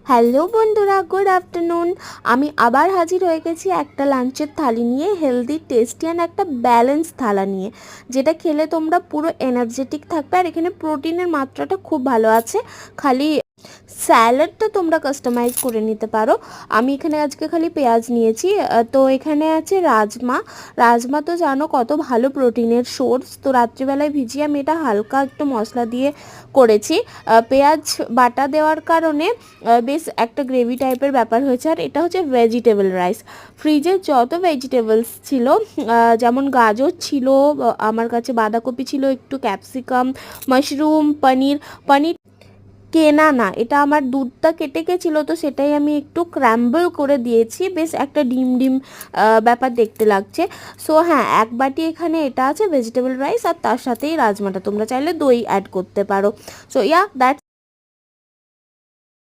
Hello বন্ধুরা, good afternoon. আমি আবার হাজির হয়ে গেছি একটা লাঞ্চের থালি নিয়ে, হেলদি টেস্টি অ্যান্ড একটা ব্যালেন্স থালা নিয়ে, যেটা খেলে তোমরা পুরো এনার্জেটিক থাকবে। আর এখানে প্রোটিনের মাত্রাটা খুব ভালো আছে। খালি স্যালাডটা তোমরা কাস্টমাইজ করে নিতে পারো। আমি এখানে আজকে খালি পেঁয়াজ নিয়েছি। তো এখানে আছে রাজমা। রাজমা তো জানো কত ভালো প্রোটিনের সোর্স। তো রাত্রিবেলায় ভিজিয়ে আমি এটা হালকা একটু মশলা দিয়ে করেছি। পেঁয়াজ বাটা দেওয়ার কারণে বেশ একটা গ্রেভি টাইপের ব্যাপার হয়েছে। আর এটা হচ্ছে ভেজিটেবল রাইস। ফ্রিজে যত ভেজিটেবলস ছিল, যেমন গাজর ছিল, আমার কাছে বাঁধাকপি ছিল, একটু ক্যাপসিকাম, মাশরুম, পনির। পনির কেনা না, এটা আমার দুধটা কেটে গেছিলো, তো সেটাই আমি একটু ক্র্যাম্বল করে দিয়েছি। বেশ একটা ডিম ডিম ব্যাপার দেখতে লাগছে। সো হ্যাঁ, এক বাটি এখানে এটা আছে ভেজিটেবল রাইস, আর তার সাথেই রাজমাটা। তোমরা চাইলে দই অ্যাড করতে পারো। So yeah that's